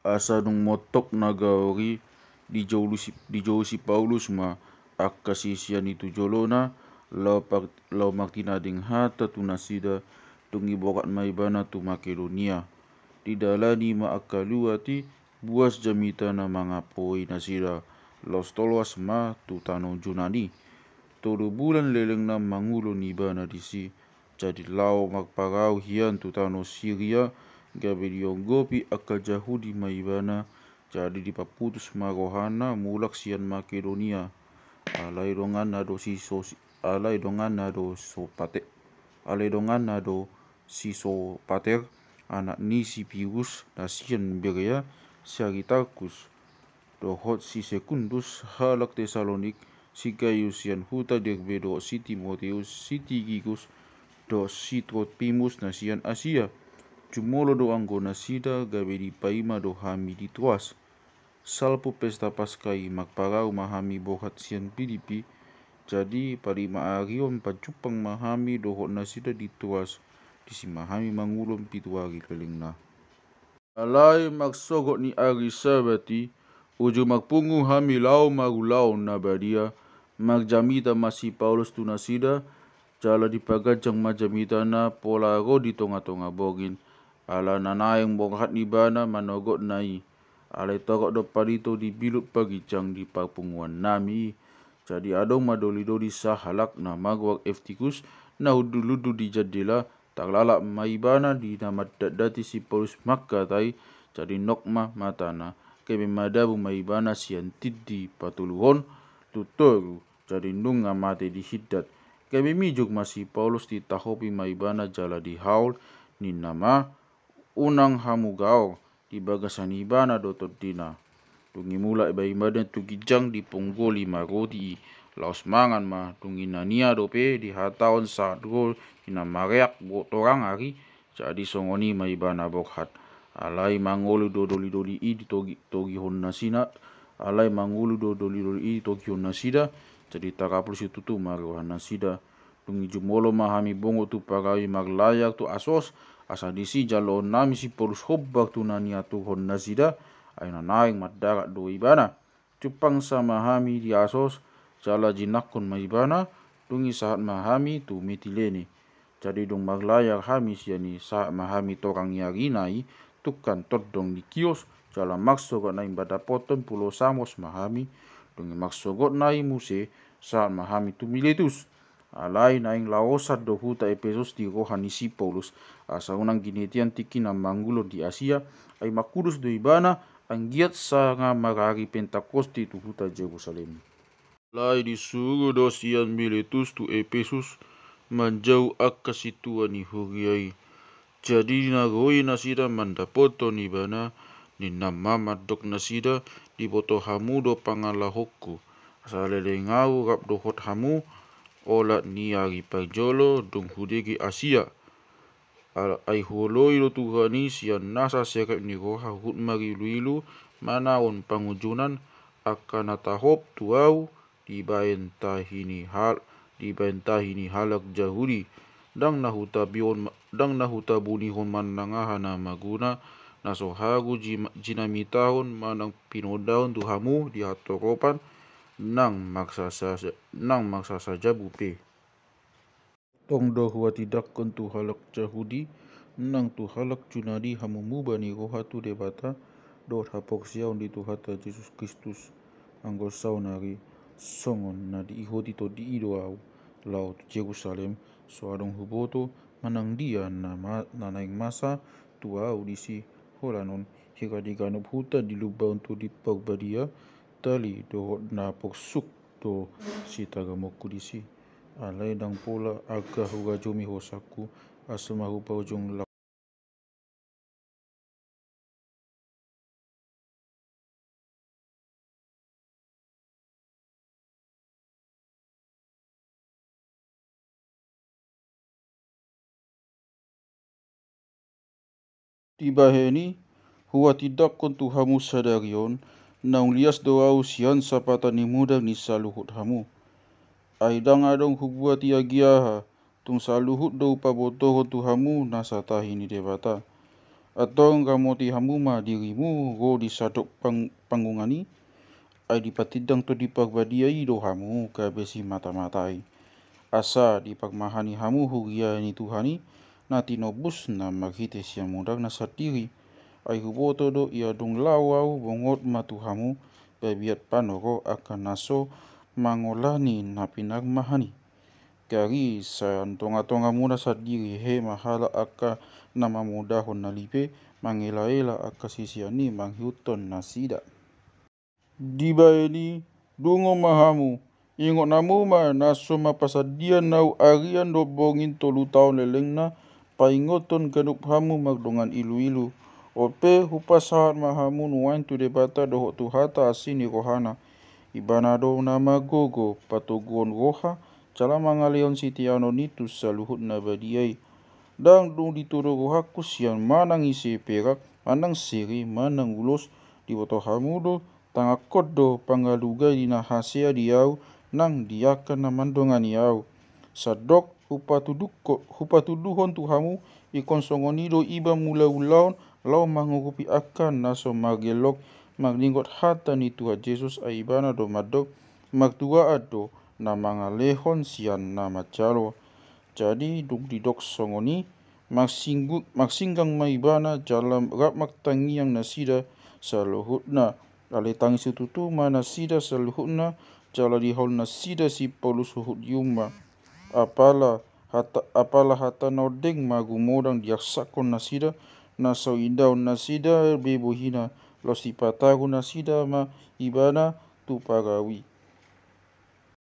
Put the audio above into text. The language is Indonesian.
asa nung motok nagaori di jauh si Paulus ma akasisian itu jolona lau maktina ding hata tu nasida tungi bokat maibana tu Makedonia didalani ma akaluati buas jamita na mangapoi nasida los tolwas ma tu tano Junani todo bulan leleng na mangulo ni bana disi jadi lau magparau hian tu tano Syria gabe dionggopi akka Jahudi maibana jadi dipaputus marohana mulak sian Makedonia alai dongan nado siso pater anak ni si Pirus nasian Berea si Aristarkus dohot si Secundus halak Tesalonik si Gaius sian huta Derbe do si Timoteus si Tychicus do si Trofimus nasian Asia jumolo do anggo nasida gabe di paima do hami di Troas salpu pesta paskai magparau mahami bohat sian Filipi jadi parima arion pacupang mahami dohot nasida di Troas disi mahami mangulom pituari kelingna alai magsogot ni ari sabati uju magpungu hami lau magulau na badia magjamita masih Paulus tu nasida jala dipagajang majamita na polaro di tonga-tonga bogin ala nanayang bonghat ni bana manogot nai alai torok do palito di bilut pagijang di papunguan nami jadi adong madoli-doli sahalak na magwak Eftikus na huduludu di jadila taklalak maibana di nama dati si Paulus makkatai jadi nokma matana kebe madabu maibana sian tiddi patuluhon tutoru jadi nunga mate di hiddat kebe mijuk masih Paulus di tahopi maibana jala di haul ni nama unang hamugao di bagasan ibana dotot dina tungi mula ibai badan tu gijang di ponggoli maroti laos mangan ma tungi nania dope di hataon saat gol ina mareak botorang hari jadi songoni maibana bokhat alai mangolu dodoli i di togi honna sina alai mangulu dodoli i togi honna sida jadi takapul situtu maruhana sida tungi jumolo mahami bongo tu pagai maglayak tu asos asa disi jalo nami si Paulus hobbak tu nania tu honna sida aina naing madarat do ibana cupang sama hami di asos jala jinakon maibana tungi saat mahami tu mitileni jadi dong maglayak hami siani saat mahami torang yaginai tukan todong di kios jala maksogot nai badapoton pulau Samos mahami tungi maksogot nai muse saat mahami tu Miletus alai naing laosat do huta Efesus di rohani si Paulus asa unang ginetian tiki na manggulo di Asia ay makudus do ibana ang giat sa nga marari Pentakosti tu huta Jerusalem lai disuruh do sian Miletus tu Efesus manjau akka situan ni huriai jadi nagoi nasida mandapoto ni bana ni nama madok nasida di boto hamu do pangalahokku asalele ngau rap dohot hamu olat ni ari pajolo dung hudegi Asia ai holoi lo tuhani sian nasa sekep ni roha hut mari luilu manaon pangujunan akan atahop tuau dibentahini halak Jahudi dang nahuta bunihon manangahana maguna nasohagu jinamitahon manang pinodahon tuhamu di hatoropan nang maksa saja bupe tong do huwa tidak tu halak Jahudi nang tu halak Junadi hamumu bani roha tu debata do hapok siaun di tu hata Yesus Kristus anggo saunari songon na di ihoti to di idoau laut Jerusalem so adong huboto manang dia na naing masa tua audisi holanon hika di ganup huta di lubang tu di pagbadia tali do na poksuk do si tagamoku disi alai dang pola aga huga jomi hosaku asemahu paujung tiba heni huwa tidak kontu hamu sadarion naung lias doau sian sapata ni muda ni saluhut hamu aidang adong hubua tiagiaha tung saluhut do pabotoho tu hamu nasatahi ni debata Atong kamoti hamu ma dirimu go di sadok panggungani ay dipatidang to di pagbadiay do hamu kabesi mata-matai. Asa di pagmahani hamu hugia ni Tuhani na tinobus na maghite siya mudang na sadiri ay huboto do ia dong lawaw bongot matuhamu babiat panoro akan naso mangolani na pinagmahani. Kari sa tonga-tonga muna sadiri he mahala aka na mamudahon na lipe mangela-ela aka sisiani manghuton na sida. Dibaeni dungo mahamu ingot namu ma naso mapasadian nau arian do bongin 3 tahun lelengna paingoton kanup hamu magdongan ilu-ilu. Ope hupasahat mahamu nuain tu debata dohok tu hata asini rohana. Ibana do nama gogo patogon roha cala mangaleon sitiano nitu saluhut na badiai. Dang dong dituro rohakus yang manang isi perak, manang siri, manang ulos di boto hamudo tangakot do pangalugai dina hasia diau nang diakan na mandongan iau. Sadok hupatuduhon tu hamu ikonsongonido iba mula-ulaon lau mangurupi akan naso magelok maglinggot hata ni Tuhan Yesus aibana do madok magtua ado na mangalehon sian na macalo. Jadi duk didok songoni maksinggang maibana jalam rap maktangiang nasida saluhutna ale tangi situtu mana sida saluhutna jala dihol nasida si Paulus suhut yuma apala hata nodeng magumodang diaksakon nasida naso indau nasida bebohina lo si patagu nasida ma ibana tu pagawi.